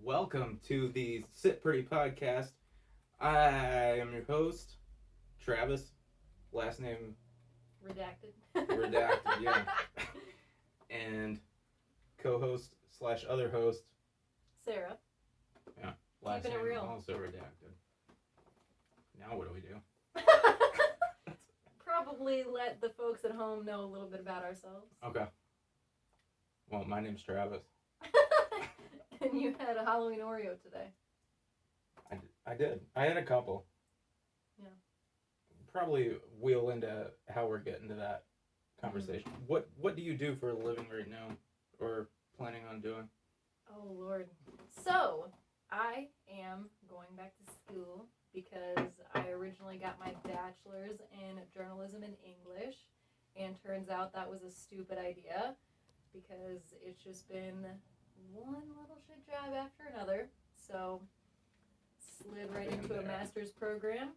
Welcome to the Sit Pretty podcast. I am your host, Travis. Last name Redacted, yeah. And co-host / other host, Sarah. Yeah, last Keeping it name real. also redacted. Now what do we do? Probably let the folks at home know a little bit about ourselves. Okay. Well, my name's Travis. And you had a Halloween Oreo today. I did. I had a couple. Yeah. Probably wheel into how we're getting to that conversation. What do you do for a living right now, or planning on doing? Oh, Lord. So, I am going back to school because I originally got my bachelor's in journalism and English, and turns out that was a stupid idea because it's just been one little shit job after another. So, slid right into a master's program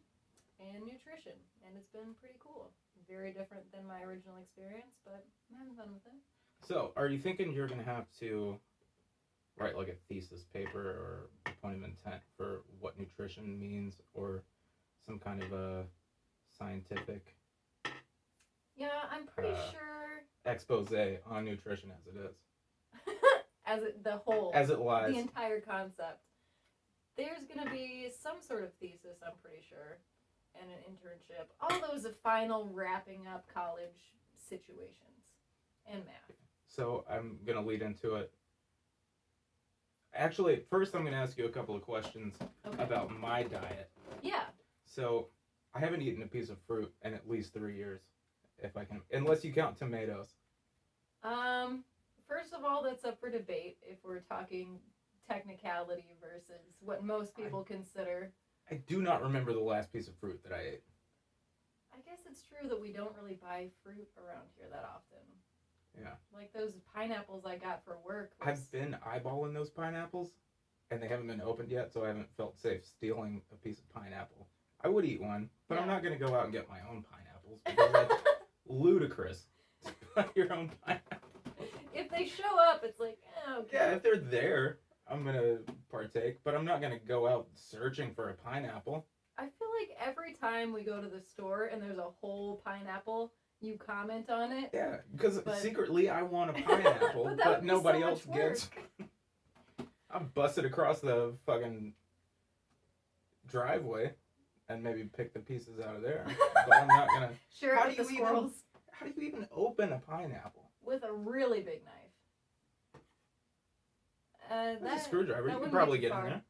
in nutrition, and it's been pretty cool. Very different than my original experience, but I'm having fun with it. So, are you thinking you're going to have to write like a thesis paper or a point of intent for what nutrition means, or some kind of a scientific Yeah, I'm pretty sure. expose on nutrition as it is? As it lies. The entire concept. There's going to be some sort of thesis, I'm pretty sure, and an internship. All those final wrapping up college situations and math. So I'm going to lead into it. Actually, first I'm going to ask you a couple of questions about my diet. Yeah. So I haven't eaten a piece of fruit in at least 3 years, if I can, unless you count tomatoes. First of all, that's up for debate if we're talking technicality versus what most people consider. I do not remember the last piece of fruit that I ate. I guess it's true that we don't really buy fruit around here that often. Yeah. Like those pineapples I got for work. I've been eyeballing those pineapples, and they haven't been opened yet, so I haven't felt safe stealing a piece of pineapple. I would eat one, but yeah. I'm not going to go out and get my own pineapples, because that's ludicrous to buy your own pineapple. If they show up, it's like, okay. Yeah, if they're there, I'm going to partake, but I'm not going to go out searching for a pineapple. I feel like every time we go to the store and there's a whole pineapple, you comment on it. Yeah, because secretly I want a pineapple, but nobody else gets. I'll bust it across the fucking driveway and maybe pick the pieces out of there. But I'm not going to... Sure, how do you even open a pineapple? With a really big knife. That's a screwdriver. You can probably get in there.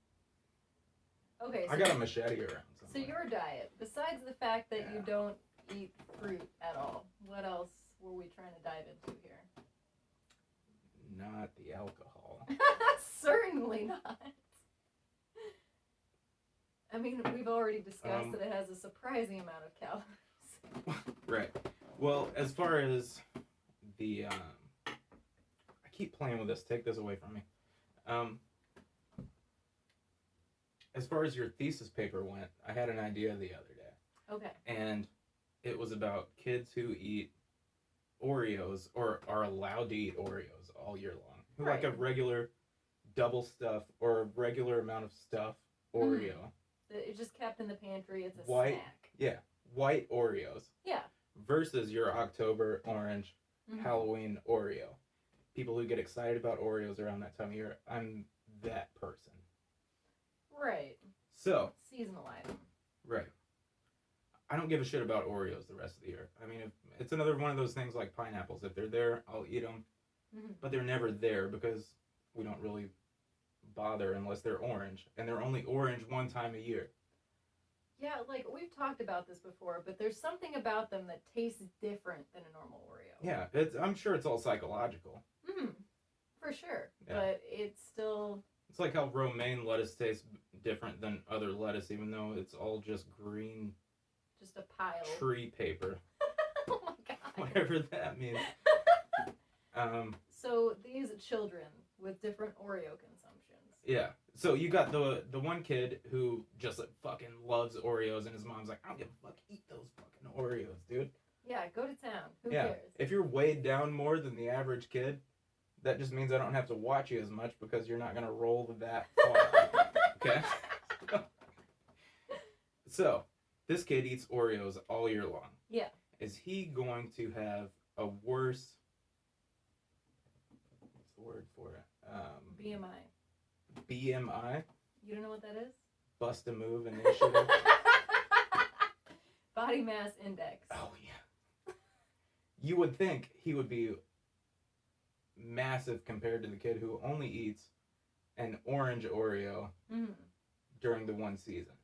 Okay, so I got a machete around somewhere. So your diet, besides the fact that you don't eat fruit at all, what else were we trying to dive into here? Not the alcohol. Certainly not. I mean, we've already discussed that it has a surprising amount of calories. Right. Well, as far as the, I keep playing with this. Take this away from me. As far as your thesis paper went, I had an idea the other day. Okay. And it was about kids who eat Oreos or are allowed to eat Oreos all year long. Who like a regular double stuff or a regular amount of stuff Oreo. It's just kept in the pantry. It's a snack. Yeah. White Oreos. Yeah. Versus your October orange Halloween Oreo. people who get excited about Oreos around that time of year. I'm that person. Right. So. Seasonal item. Right. I don't give a shit about Oreos the rest of the year. I mean, it's another one of those things like pineapples. If they're there, I'll eat them. Mm-hmm. But they're never there because we don't really bother unless they're orange. And they're only orange one time a year. Yeah, like, we've talked about this before, but there's something about them that tastes different than a normal Oreo. Yeah, I'm sure it's all psychological. Mm-hmm. For sure. Yeah. But it's still... It's like how romaine lettuce tastes different than other lettuce, even though it's all just green... Just a pile. Tree paper. Oh my god. Whatever that means. So these children with different Oreo consumptions. Yeah. So you got the one kid who just like fucking loves Oreos, and his mom's like, I don't give a fuck, eat those fucking Oreos, dude. Yeah, go to town. Who Yeah. cares? If you're weighed down more than the average kid, that just means I don't have to watch you as much because you're not gonna roll that far. Okay? So, this kid eats Oreos all year long. Yeah. Is he going to have a worse... What's the word for it? BMI. BMI? You don't know what that is? Bust a move initiative. Body mass index. Oh, yeah. You would think he would be massive compared to the kid who only eats an orange Oreo during the one season.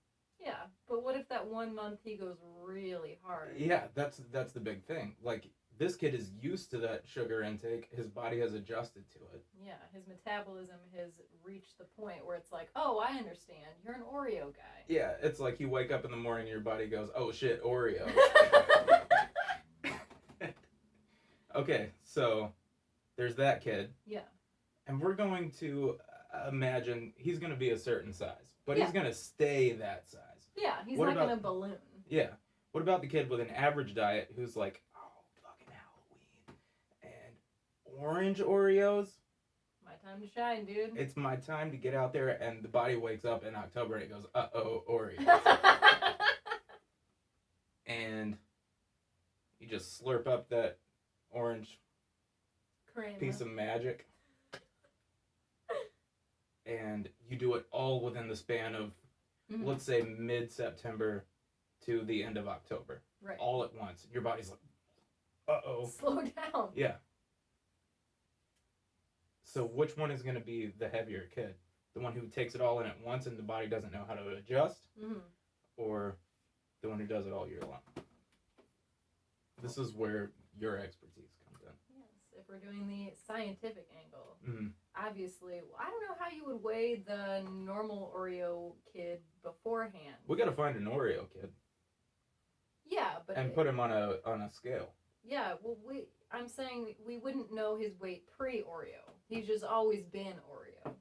Yeah, but what if that 1 month he goes really hard? Yeah, that's the big thing. Like, this kid is used to that sugar intake. His body has adjusted to it. Yeah, his metabolism has reached the point where it's like, oh, I understand. You're an Oreo guy. Yeah, it's like you wake up in the morning and your body goes, oh shit, Oreo. Okay, so there's that kid. Yeah. And we're going to imagine he's going to be a certain size, but he's going to stay that size. Yeah, he's not going to balloon. Yeah. What about the kid with an average diet who's like, oh, fucking Halloween and orange Oreos? My time to shine, dude. It's my time to get out there, and the body wakes up in October and it goes, uh-oh, Oreos. And you just slurp up that orange Cream. piece of magic. And you do it all within the span of, let's say, mid-September to the end of October. Right. All at once. Your body's like, uh-oh. Slow down. Yeah. So which one is going to be the heavier kid? The one who takes it all in at once and the body doesn't know how to adjust? Or the one who does it all year long? This is where your expertise comes in. Yes, if we're doing the scientific angle. Obviously, I don't know how you would weigh the normal Oreo kid beforehand. We got to find an Oreo kid. Yeah, but... And put him on a scale. Yeah, well, I'm saying we wouldn't know his weight pre-Oreo. He's just always been Oreo.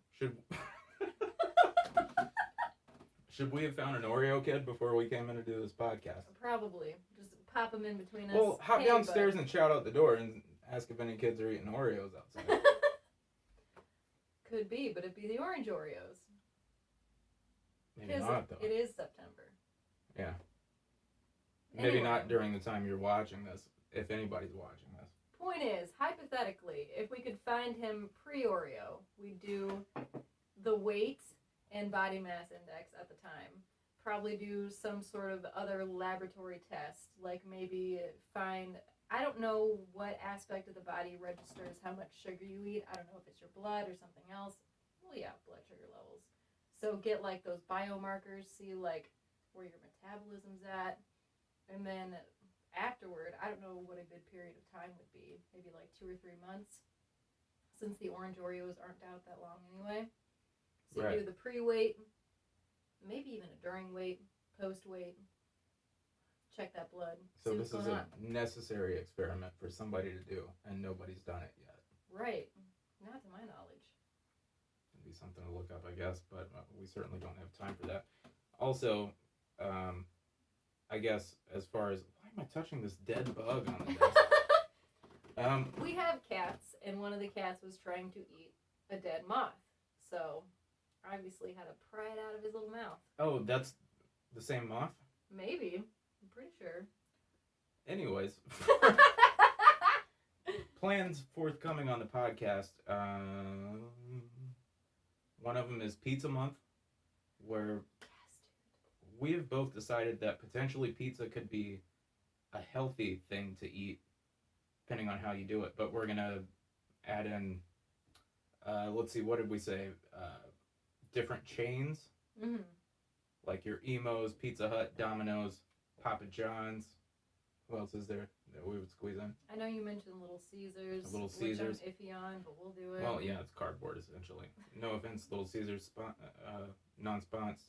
Should we have found an Oreo kid before we came in to do this podcast? Probably. Just pop him in between us. Well, hop downstairs and shout out the door and ask if any kids are eating Oreos outside. Could be, but it'd be the orange Oreos. Maybe not, though. It is September. Yeah. Maybe not during the time you're watching this, if anybody's watching this. Point is, hypothetically, if we could find him pre-Oreo, we'd do the weight and body mass index at the time. Probably do some sort of other laboratory test, like maybe find... I don't know what aspect of the body registers how much sugar you eat. I don't know if it's your blood or something else. Well, yeah, blood sugar levels. So get like those biomarkers, see like where your metabolism's at. And then afterward, I don't know what a good period of time would be. Maybe like 2 or 3 months, since the orange Oreos aren't out that long anyway. So you do the pre-weight, maybe even a during weight, post-weight. Check that blood. So this is a necessary experiment for somebody to do, and nobody's done it yet. Right. Not to my knowledge. It'd be something to look up, I guess, but we certainly don't have time for that. Also, I guess as far as... Why am I touching this dead bug on the desk? We have cats, and one of the cats was trying to eat a dead moth. So, obviously had to pry it out of his little mouth. Oh, that's the same moth? Maybe. I'm pretty sure. Anyways, plans forthcoming on the podcast. One of them is Pizza Month, where we have both decided that potentially pizza could be a healthy thing to eat, depending on how you do it. But we're gonna add in, let's see, what did we say? Different chains, like your Emos, Pizza Hut, Domino's, Papa John's. Who else is there that we would squeeze in? I know you mentioned Little Caesars. Little Caesars. Which I'm iffy on, but we'll do it. Well, yeah, it's cardboard essentially. No offense, Little Caesars, non-spons.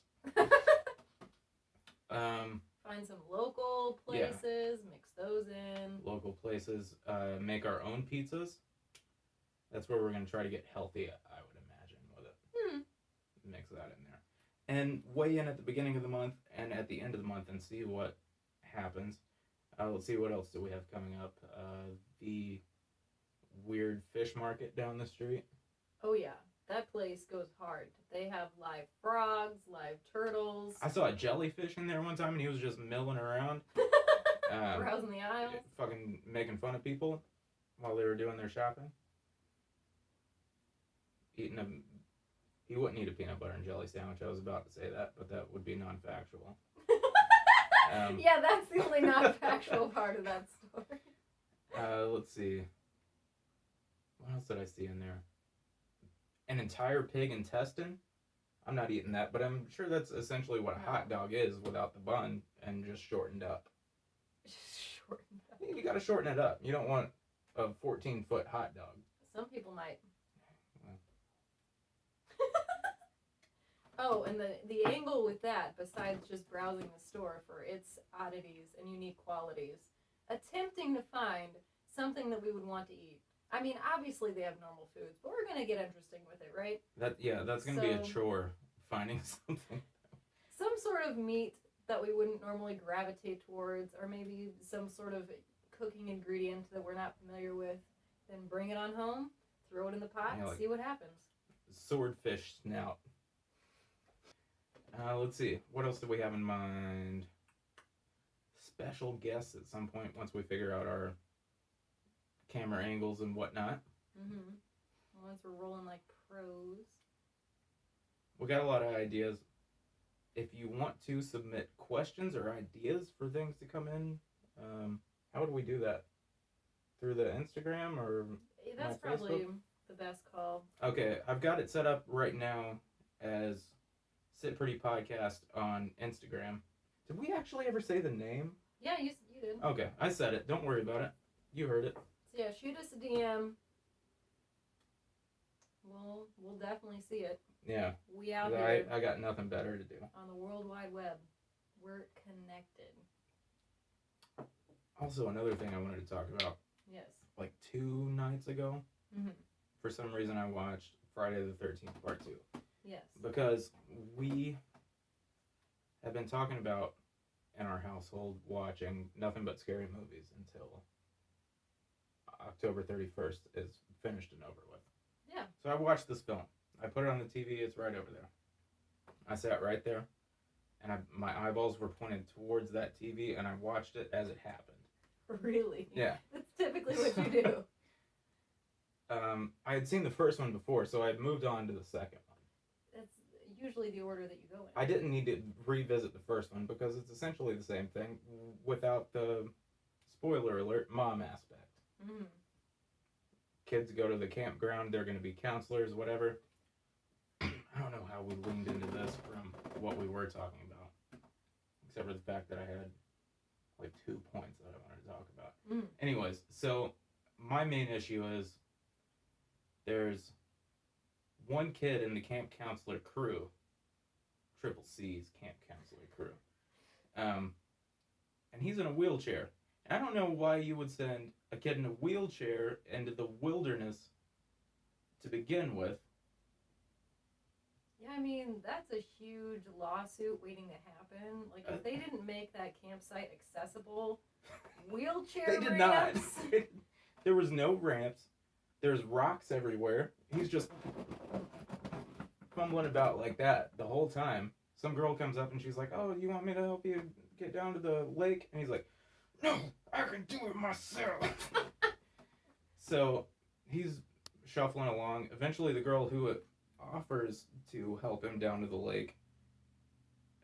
Find some local places, mix those in. Local places, make our own pizzas. That's where we're gonna try to get healthy, I would imagine, with it. Mix that in there, and weigh in at the beginning of the month and at the end of the month and see what happens. Let's see, what else do we have coming up? The weird fish market down the street. Oh yeah, that place goes hard. They have live frogs, live turtles. I saw a jellyfish in there one time, and he was just milling around, browsing the aisles, fucking making fun of people while they were doing their shopping. He wouldn't eat a peanut butter and jelly sandwich. I was about to say that, but that would be non-factual. Yeah, that's the only non-factual part of that story. Let's see. What else did I see in there? An entire pig intestine? I'm not eating that, but I'm sure that's essentially what a hot dog is without the bun and just shortened up. Shortened up. You gotta shorten it up. You don't want a 14-foot hot dog. Some people might. Well. Oh, and the angle with that, besides just browsing the store for its oddities and unique qualities, attempting to find something that we would want to eat. I mean, obviously they have normal foods, but we're gonna get interesting with it, right? That's gonna be a chore, finding something. Some sort of meat that we wouldn't normally gravitate towards, or maybe some sort of cooking ingredient that we're not familiar with. Then bring it on home, throw it in the pot, and see what happens. Swordfish snout. Let's see. What else do we have in mind? Special guests at some point once we figure out our camera angles and whatnot. Once we're rolling like pros. We got a lot of ideas. If you want to submit questions or ideas for things to come in, how would we do that? Through the Instagram or that's probably the best call. Okay, I've got it set up right now as Sit Pretty Podcast on Instagram. Did we actually ever say the name? Yeah, you did. Okay, I said it. Don't worry about it. You heard it. So yeah, shoot us a DM. We'll definitely see it. Yeah. We out here. I got nothing better to do. On the World Wide Web. We're connected. Also, another thing I wanted to talk about. Yes. Like 2 nights ago, for some reason I watched Friday the 13th Part 2. Yes. Because we have been talking about, in our household, watching nothing but scary movies until October 31st is finished and over with. Yeah. So I watched this film. I put it on the TV. It's right over there. I sat right there, and my eyeballs were pointed towards that TV, and I watched it as it happened. Really? Yeah. That's typically what you do. I had seen the first one before, so I had moved on to the second one. That's usually the order that you go in. I didn't need to revisit the first one because it's essentially the same thing without the, spoiler alert, mom aspect. Kids go to the campground, they're going to be counselors, whatever. I don't know how we leaned into this from what we were talking about, except for the fact that I had like 2 points that I wanted to talk about. Anyways, so my main issue is there's one kid in the camp counselor crew, Triple C's camp counselor crew, and he's in a wheelchair. And I don't know why you would send a kid in a wheelchair into the wilderness to begin with. Yeah, I mean, that's a huge lawsuit waiting to happen. Like, if they didn't make that campsite accessible, wheelchair They did ramps? not. There was no ramps. There's rocks everywhere. He's just fumbling about like that the whole time. Some girl comes up and she's like, "Oh, you want me to help you get down to the lake?" And he's like, "No, I can do it myself." So he's shuffling along. Eventually, the girl who offers to help him down to the lake,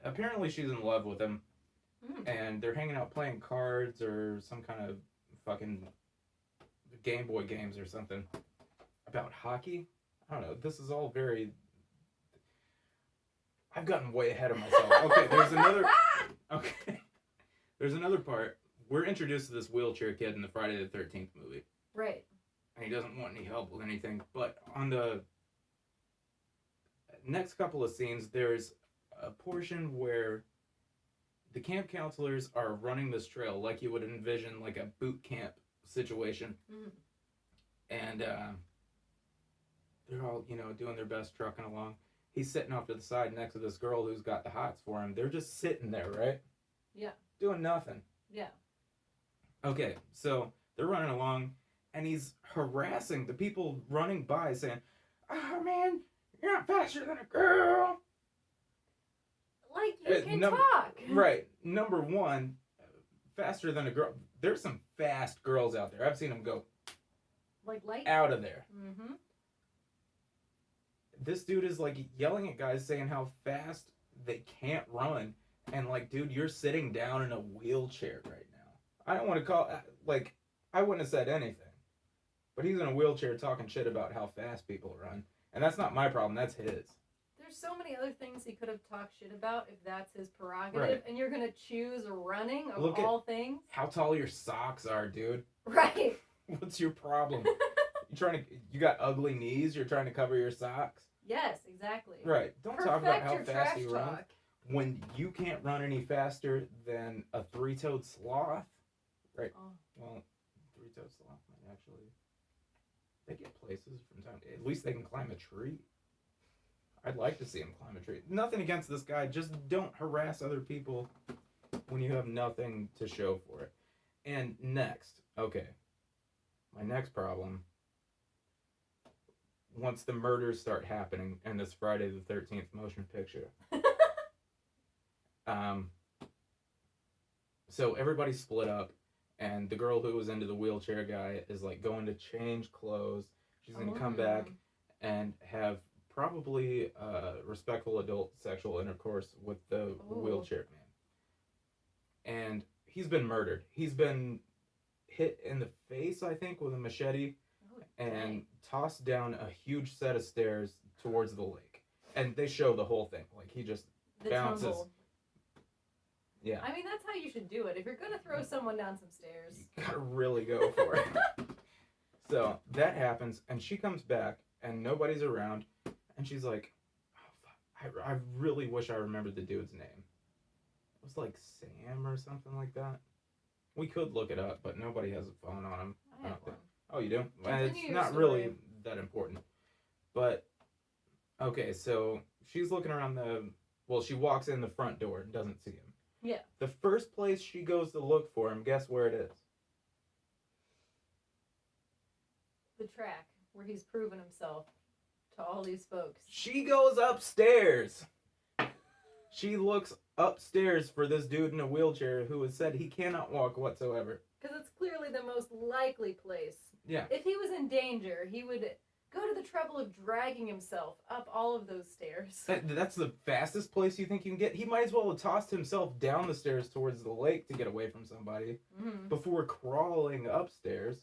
apparently she's in love with him, and they're hanging out playing cards or some kind of fucking Game Boy games or something about hockey. I don't know. This is all very. I've gotten way ahead of myself. Okay, there's another. Okay, there's another part. We're introduced to this wheelchair kid in the Friday the 13th movie. Right. And he doesn't want any help with anything. But on the next couple of scenes, there's a portion where the camp counselors are running this trail like you would envision like a boot camp situation. And they're all, doing their best trucking along. He's sitting off to the side next to this girl who's got the hots for him. They're just sitting there, right? Yeah. Doing nothing. Yeah. Okay, so they're running along, and he's harassing the people running by, saying, "Oh, man, you're not faster than a girl." Like, you can talk. Right. Number one, faster than a girl. There's some fast girls out there. I've seen them go like light out of there. Mm-hmm. This dude is like yelling at guys saying how fast they can't run. And like, dude, you're sitting down in a wheelchair right now. I don't want to call, like, I wouldn't have said anything. But he's in a wheelchair talking shit about how fast people run. And that's not my problem, that's his. There's so many other things he could have talked shit about if that's his prerogative. Right. And you're going to choose running of Look all things? How tall your socks are, dude. Right. What's your problem? You got ugly knees, you're trying to cover your socks? Yes, exactly. Right. Don't talk about how fast he talk. runs. When you can't run any faster than a three-toed sloth, right? Oh. Well, three-toed sloth might actually, they get places from time to, at least they can climb a tree. I'd like to see him climb a tree. Nothing against this guy, just don't harass other people when you have nothing to show for it. And next, okay, my next problem, once the murders start happening in this Friday the 13th motion picture. So everybody's split up, and the girl who was into the wheelchair guy is like going to change clothes. She's going to come back and have probably respectful adult sexual intercourse with the wheelchair man. And he's been murdered. He's been hit in the face, I think, with a machete and tossed down a huge set of stairs towards the lake. And they show the whole thing. Like, he just bounces. Tumble. Yeah. I mean, that's how you should do it. If you're going to throw someone down some stairs. You gotta really go for it. So, that happens, and she comes back, and nobody's around, and she's like, oh, fuck. I really wish I remembered the dude's name. It was like Sam or something like that. We could look it up, but nobody has a phone on him. I have one. Oh, you do? Continue It's your not story. really that important. But, okay, so she's looking around she walks in the front door and doesn't see him. Yeah. The first place she goes to look for him, guess where it is? The track where he's proven himself to all these folks. She goes upstairs. She looks upstairs for this dude in a wheelchair who has said he cannot walk whatsoever. Because it's clearly the most likely place. Yeah. If he was in danger, he would go to the trouble of dragging himself up all of those stairs. That's the fastest place you think you can get? He might as well have tossed himself down the stairs towards the lake to get away from somebody before crawling upstairs.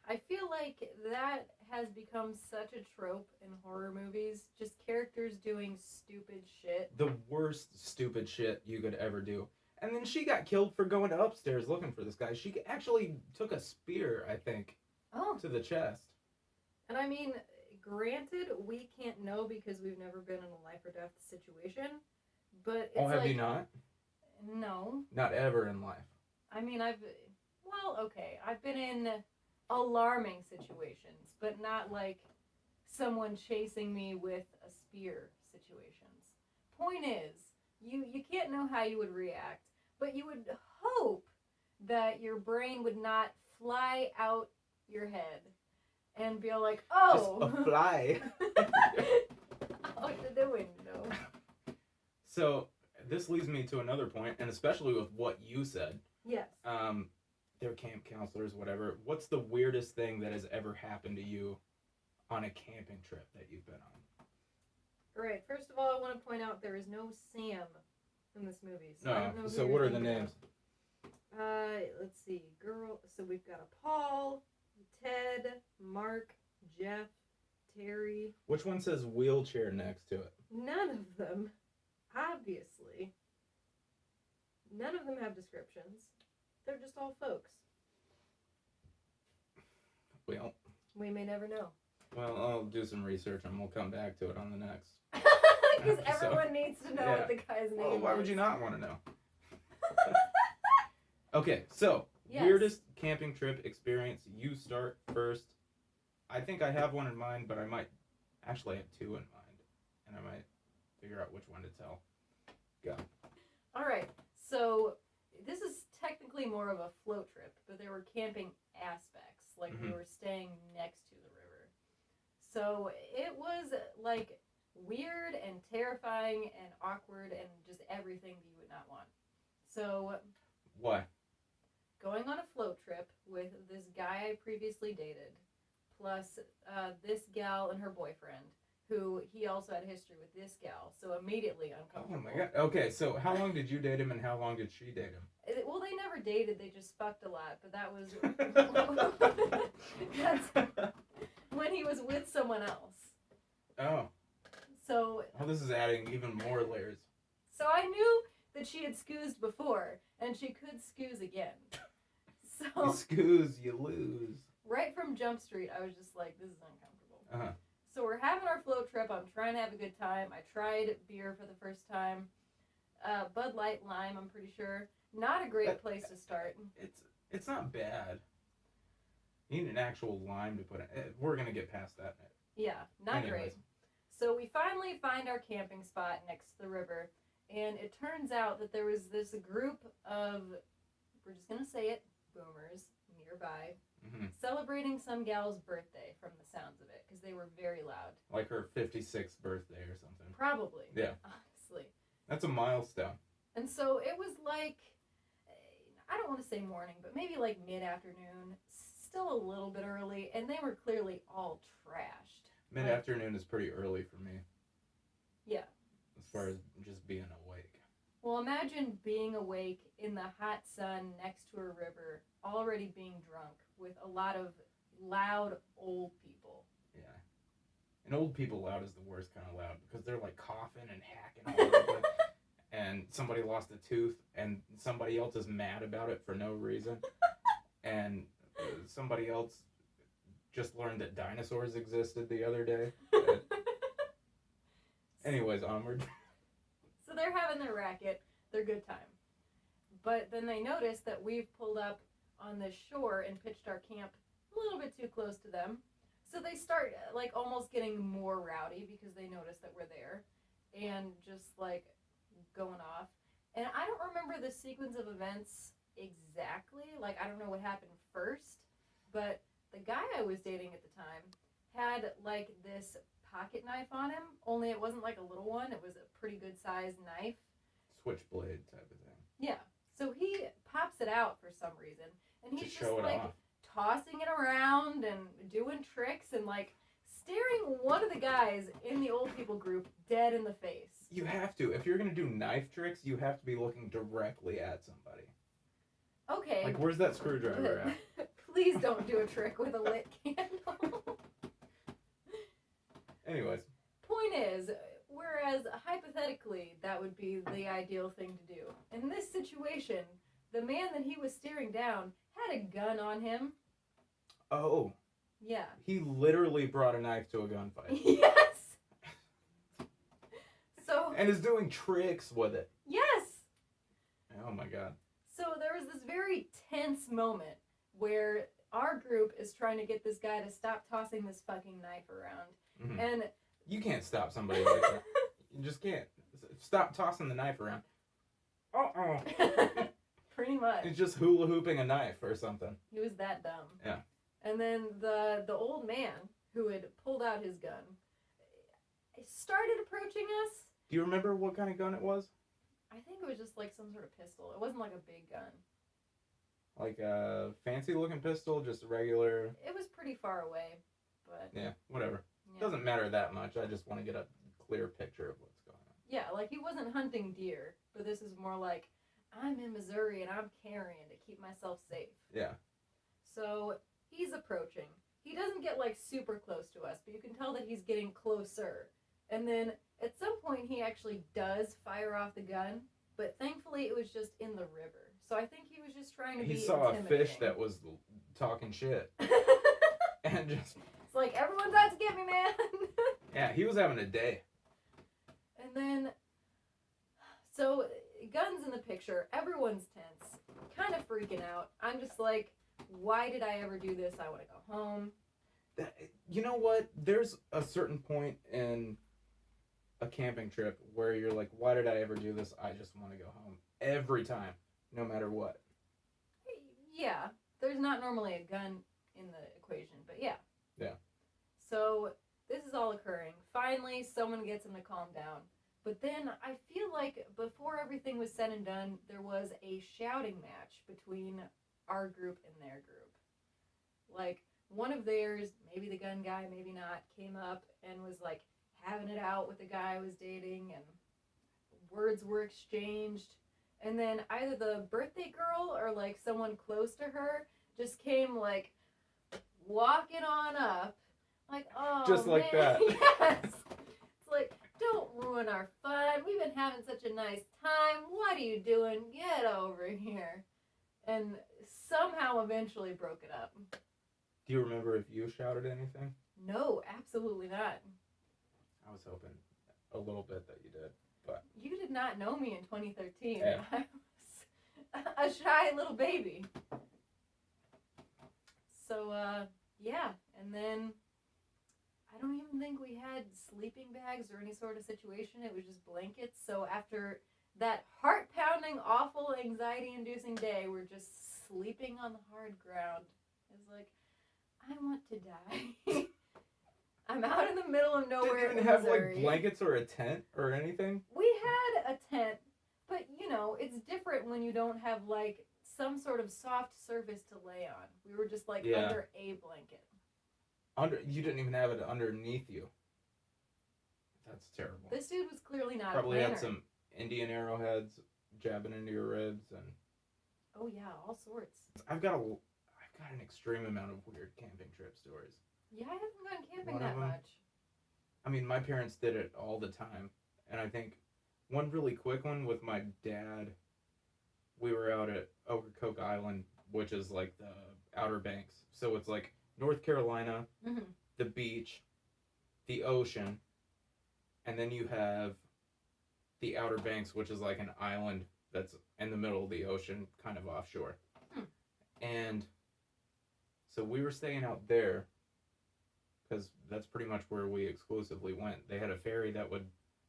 I feel like that has become such a trope in horror movies. Just characters doing stupid shit. The worst stupid shit you could ever do. And then she got killed for going upstairs looking for this guy. She actually took a spear, I think, to the chest. And I mean, granted, we can't know because we've never been in a life or death situation. But it's have you not? No. Not ever in life. I mean, I've been in alarming situations, but not like someone chasing me with a spear situations. Point is, you can't know how you would react, but you would hope that your brain would not fly out your head and be like, oh, just a fly out the window. So this leads me to another point, and especially with what you said. Yes. they're camp counselors, whatever. What's the weirdest thing that has ever happened to you on a camping trip that you've been on? All right. First of all, I want to point out there is no Sam in this movie. So I don't know who So you're what are the thinking names? of. Let's see. Girl. So we've got a Paul, Ted, Mark, Jeff, Terry. Which one says wheelchair next to it? None of them, obviously. None of them have descriptions. They're just all folks. Well, we may never know. Well, I'll do some research and we'll come back to it on the next. Because everyone needs to know what the guy's name is. Well, why would you not want to know? Okay, so yes. Weirdest camping trip experience. You start first. I think I have one in mind, but I might actually have two in mind, and I might figure out which one to tell. Go. All right, so this is technically more of a float trip, but there were camping aspects, like we were staying next to the river. So it was like weird and terrifying and awkward and just everything that you would not want. So why? Going on a float trip with this guy I previously dated, plus this gal and her boyfriend, who he also had a history with this gal, so immediately uncomfortable. Oh my god. Okay, so how long did you date him and how long did she date him? Well, they never dated, they just fucked a lot, but that was that's when he was with someone else. Oh. So this is adding even more layers. So I knew that she had scoozed before, and she could scooze again. So you scooze, you lose. Right from Jump Street, I was just like, this is uncomfortable. Uh-huh. So we're having our float trip. I'm trying to have a good time. I tried beer for the first time. Bud Light Lime, I'm pretty sure. Not a great place to start. It's not bad. You need an actual lime to put in. We're going to get past that. Yeah, not great. So we finally find our camping spot next to the river. And it turns out that there was this group of, we're just going to say it, boomers nearby, celebrating some gal's birthday from the sounds of it, because they were very loud. Like her 56th birthday or something. Probably. Yeah. Honestly. That's a milestone. And so it was like, I don't want to say morning, but maybe like mid-afternoon, still a little bit early, and they were clearly all trashed. Mid-afternoon is pretty early for me. Yeah. As far as just being awake. Well, imagine being awake in the hot sun next to a river, already being drunk, with a lot of loud old people. Yeah. And old people loud is the worst kind of loud, because they're like coughing and hacking all over. And somebody lost a tooth, and somebody else is mad about it for no reason. And somebody else just learned that dinosaurs existed the other day. Anyways, onward. So they're having their racket, their good time. But then they notice that we've pulled up on the shore and pitched our camp a little bit too close to them. So they start like almost getting more rowdy because they notice that we're there and just like going off. And I don't remember the sequence of events exactly. Like, I don't know what happened first, but the guy I was dating at the time had like this pocket knife on him, only it wasn't like a little one, it was a pretty good sized knife. Switchblade type of thing. Yeah. So he pops it out for some reason, and he's just like off. Tossing it around and doing tricks and like staring one of the guys in the old people group dead in the face. You have to. If you're going to do knife tricks, you have to be looking directly at somebody. Okay. Like, where's that screwdriver at? Please don't do a trick with a lit candle. Anyways. Point is, whereas hypothetically that would be the ideal thing to do, in this situation, the man that he was staring down had a gun on him. Oh. Yeah. He literally brought a knife to a gunfight. Yes! So. And is doing tricks with it. Yes! Oh my god. So there was this very tense moment where our group is trying to get this guy to stop tossing this fucking knife around. Mm-hmm. And you can't stop somebody like that. You just can't. Stop tossing the knife around. Uh-oh. Pretty much. It's just hula hooping a knife or something. He was that dumb. Yeah. And then the old man who had pulled out his gun started approaching us. Do you remember what kind of gun it was? I think it was just like some sort of pistol. It wasn't like a big gun. Like a fancy looking pistol, just a regular. It was pretty far away, but Yeah, whatever. yeah. Doesn't matter that much. I just want to get a clear picture of what's going on. Yeah, like he wasn't hunting deer, but this is more like I'm in Missouri and I'm carrying to keep myself safe. Yeah. So he's approaching. He doesn't get like super close to us, but you can tell that he's getting closer. And then at some point he actually does fire off the gun, but thankfully it was just in the river. So I think he was just trying to be He saw a fish intimidating. that was talking shit. And just. It's like, everyone's out to get me, man. Yeah, he was having a day. And then, so guns in the picture, everyone's tense, kind of freaking out. I'm just like, why did I ever do this? I want to go home. You know what? There's a certain point in a camping trip where you're like, why did I ever do this? I just want to go home. Every time, no matter what. Yeah, there's not normally a gun in the equation, but yeah. Yeah. So this is all occurring. Finally, someone gets him to calm down. But then I feel like before everything was said and done, there was a shouting match between our group and their group. Like, one of theirs, maybe the gun guy, maybe not, came up and was like having it out with the guy I was dating, and words were exchanged. And then either the birthday girl or like someone close to her just came like walking on up, like, oh, just like man. that. Yes. It's like, don't ruin our fun. We've been having such a nice time. What are you doing? Get over here. And somehow eventually broke it up. Do you remember if you shouted anything? No, absolutely not. I was hoping a little bit that you did, but You did not know me in 2013. Yeah. I was a shy little baby. So, yeah. And then I don't even think we had sleeping bags or any sort of situation. It was just blankets. So after that heart-pounding, awful, anxiety-inducing day, we're just sleeping on the hard ground. It's like, I want to die. I'm out in the middle of nowhere. didn't even in have Missouri. like blankets or a tent or anything. We had a tent, but you know, it's different when you don't have like some sort of soft surface to lay on. We were just like Yeah. under a blanket. You didn't even have it underneath you. That's terrible. This dude was clearly not Probably a planner. had some Indian arrowheads jabbing into your ribs, and Oh yeah, all sorts. I've got an extreme amount of weird camping trip stories. Yeah, I haven't gone camping One of that them- much. I mean, my parents did it all the time, and I think one really quick one with my dad. We were out at Ocracoke Island, which is like the Outer Banks. So it's like North Carolina, Mm-hmm. the beach, the ocean, and then you have the Outer Banks, which is like an island that's in the middle of the ocean, kind of offshore. And so we were staying out there because that's pretty much where we exclusively went. They had a ferry that would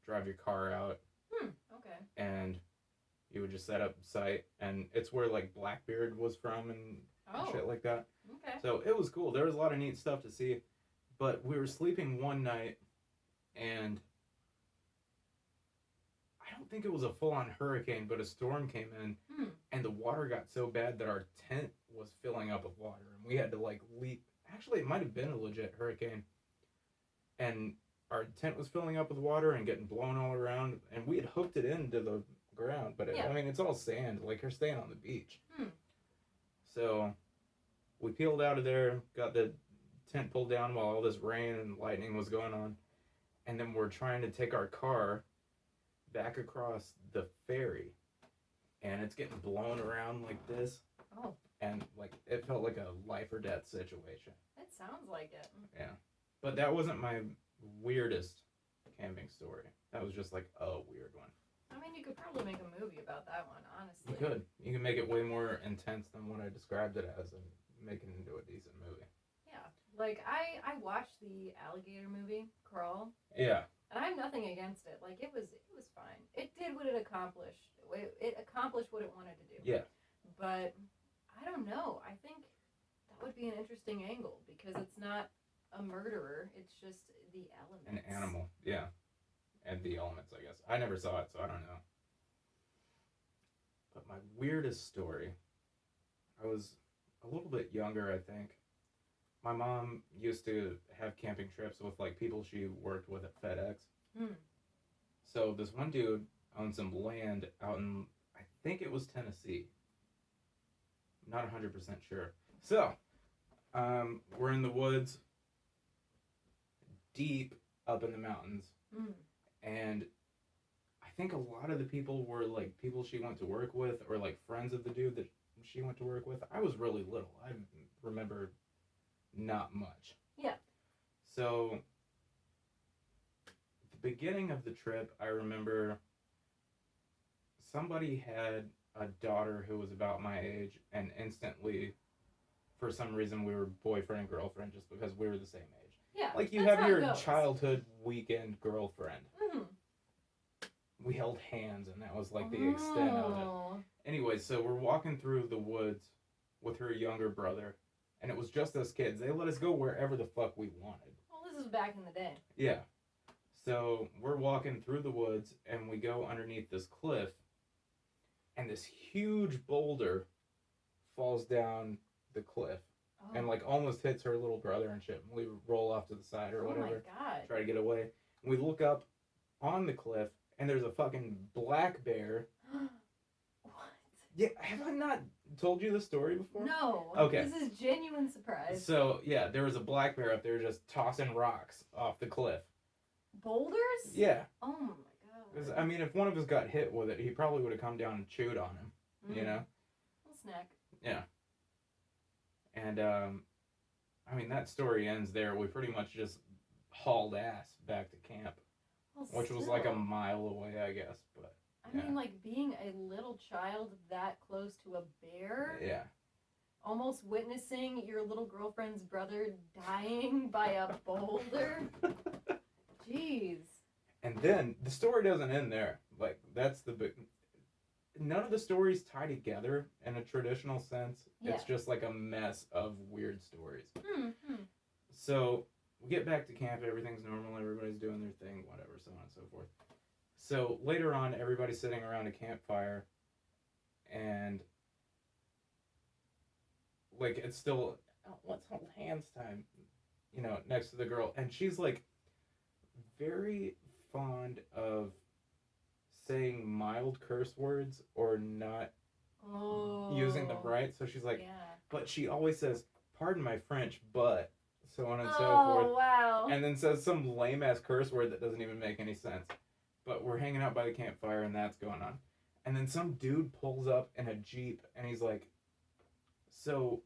drive your car out, Okay. and you would just set up site, and it's where like Blackbeard was from and Oh. shit like that. Okay. So it was cool. There was a lot of neat stuff to see, but we were sleeping one night, and I don't think it was a full-on hurricane, but a storm came in, and the water got so bad that our tent was filling up with water, and we had to like leap. Actually, it might have been a legit hurricane, and our tent was filling up with water and getting blown all around, and we had hooked it into the ground, but Yeah. I mean, it's all sand, like you're staying on the beach. So we peeled out of there, got the tent pulled down while all this rain and lightning was going on, and then we're trying to take our car back across the ferry, and it's getting blown around like this, Oh, and like it felt like a life or death situation. that sounds like it. Yeah, but that wasn't my weirdest camping story. That was just like a weird one. I mean, you could probably make a movie about that one, honestly. You could. You can make it way more intense than what I described it as and make it into a decent movie. Yeah. Like, I watched the alligator movie, Crawl, Yeah. and I have nothing against it. Like, it was fine. It did what it accomplished. It accomplished what it wanted to do. Yeah. But, I don't know. I think that would be an interesting angle, because it's not a murderer. It's just the elements. An animal. Yeah. And the elements, I guess. I never saw it, so I don't know. But my weirdest story, I was a little bit younger, I think. My mom used to have camping trips with like people she worked with at FedEx. Mm. So this one dude owned some land out in, I think it was Tennessee. I'm not 100% sure. So, we're in the woods, deep up in the mountains, Mm. and I think a lot of the people were like people she went to work with or like friends of the dude that she went to work with. I was really little. I remember not much. Yeah. So, at the beginning of the trip, I remember somebody had a daughter who was about my age, and instantly, for some reason, we were boyfriend and girlfriend just because we were the same age. Yeah. Like you that's have how it your goes. childhood weekend girlfriend. Mm. We held hands, and that was like the extent of it. Oh. Anyway, so we're walking through the woods with her younger brother, and it was just us kids. They let us go wherever the fuck we wanted. Well, this is back in the day. Yeah. So we're walking through the woods, and we go underneath this cliff, and this huge boulder falls down the cliff Oh. and like almost hits her little brother and shit. We roll off to the side or whatever, Oh my god. try to get away. And we look up on the cliff, and there's a fucking black bear. What? Yeah, have I not told you the story before? No. Okay. This is genuine surprise. So yeah, there was a black bear up there just tossing rocks off the cliff. Boulders? Yeah. Oh my god. 'Cause, I mean, if one of us got hit with it, he probably would have come down and chewed on him. You know? Little snack. Yeah. And I mean, that story ends there. We pretty much just hauled ass back to camp, Well, which was like a still. mile away, I guess. But I mean, like being a little child that close to a bear, yeah, almost witnessing your little girlfriend's brother dying by a boulder. Jeez. and then the story doesn't end there. Like that's the big. None of the stories tie together in a traditional sense. Yeah. It's just like a mess of weird stories. Hmm. So we get back to camp, everything's normal, everybody's doing their thing, whatever, so on and so forth. So later on, everybody's sitting around a campfire, and like it's still, oh, let's hold hands time, you know, next to the girl, and she's like very fond of saying mild curse words or not using them right. So she's like, yeah. but she always says, pardon my French, but so on and so forth. Oh, wow. And then says some lame ass curse word that doesn't even make any sense. But we're hanging out by the campfire and that's going on. And then some dude pulls up in a Jeep and he's like, so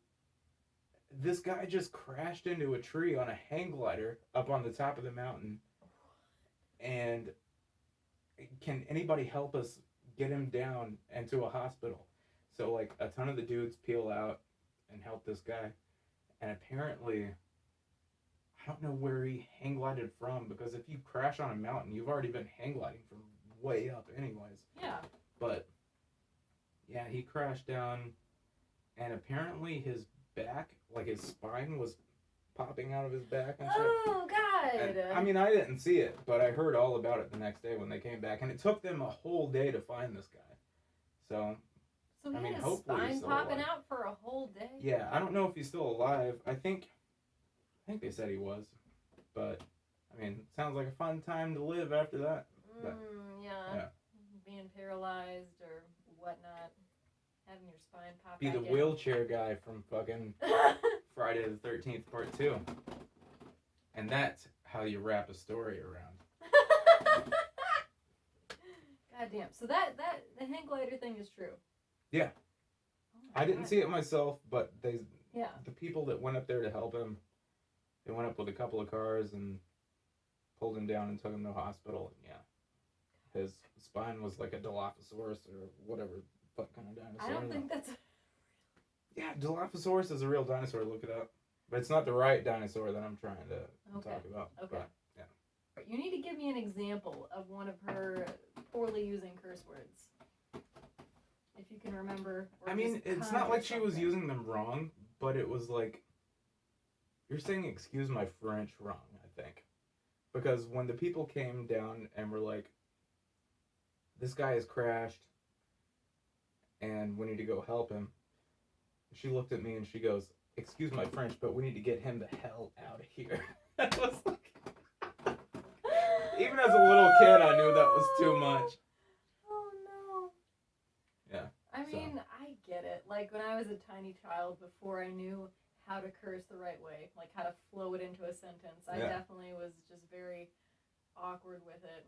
this guy just crashed into a tree on a hang glider up on the top of the mountain. And can anybody help us get him down and to a hospital? So like a ton of the dudes peel out and help this guy. And apparently, I don't know where he hang glided from, because if you crash on a mountain, you've already been hang gliding from way up anyways. Yeah. But yeah, he crashed down, and apparently his back, like his spine was popping out of his back and shit. Oh, God. And, I mean, I didn't see it, but I heard all about it the next day when they came back, and it took them a whole day to find this guy. So So he I mean, had his hopefully he's spine still popping alive. out for a whole day? yeah, I don't know if he's still alive. I think they said he was, but I mean, it sounds like a fun time to live after that. But, Yeah. yeah. Being paralyzed or whatnot. Having your spine pop Be back the in. wheelchair guy from fucking Friday the 13th Part 2. And that's how you wrap a story around. God damn. So the hang glider thing is true. Yeah. Oh my I didn't God. see it myself, but Yeah. the people that went up there to help him, they went up with a couple of cars and pulled him down and took him to the hospital. And yeah, his spine was like a Dilophosaurus or whatever fuck kind of dinosaur. I don't think that's. Yeah, Dilophosaurus is a real dinosaur. Look it up. But it's not the right dinosaur that I'm trying to Okay. talk about. Okay. But, You need to give me an example of one of her poorly using curse words. If you can remember. Or I mean, just it's not conjure like she was something. using them wrong, but it was like, you're saying excuse my French wrong, I think. Because when the people came down and were like, this guy has crashed and we need to go help him, she looked at me and she goes, "Excuse my French, but we need to get him the hell out of here." I was like, even as a little kid, I knew that was too much. Oh no. Yeah. I mean, I get it. Like when I was a tiny child, before I knew how to curse the right way, like how to flow it into a sentence, I definitely was just very awkward with it.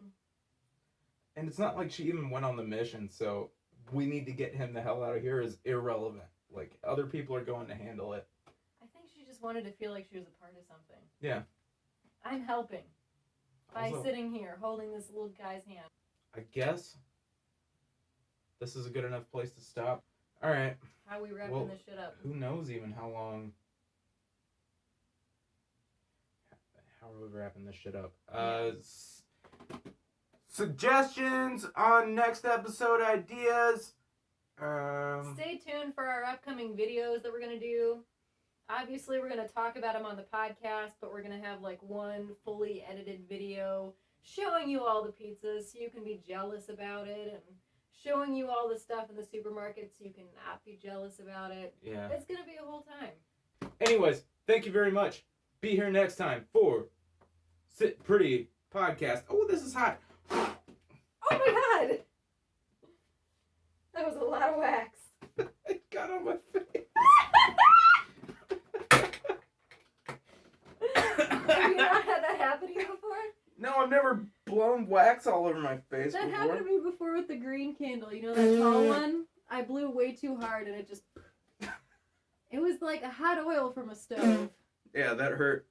And it's not like she even went on the mission, so we need to get him the hell out of here is irrelevant. Like, other people are going to handle it. I think she just wanted to feel like she was a part of something. Yeah. I'm helping by Also, sitting here holding this little guy's hand. I guess this is a good enough place to stop. All right. How are we wrapping this shit up? Who knows even how long... How are we wrapping this shit up? Suggestions on next episode ideas. Stay tuned for our upcoming videos that we're going to do. Obviously, we're going to talk about them on the podcast, but we're going to have like one fully edited video showing you all the pizzas so you can be jealous about it, and showing you all the stuff in the supermarket so you can not be jealous about it. Yeah. It's going to be a whole time. Anyways, thank you very much. Be here next time for Sit Pretty Podcast. Oh, this is hot. Oh my god! That was a lot of wax. It got on my face. Have you not had that happen to you before? No, I've never blown wax all over my face That before. happened to me before with the green candle. You know that tall one? I blew way too hard and it just... It was like a hot oil from a stove. Yeah, that hurt.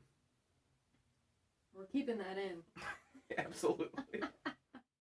We're keeping that in. Absolutely.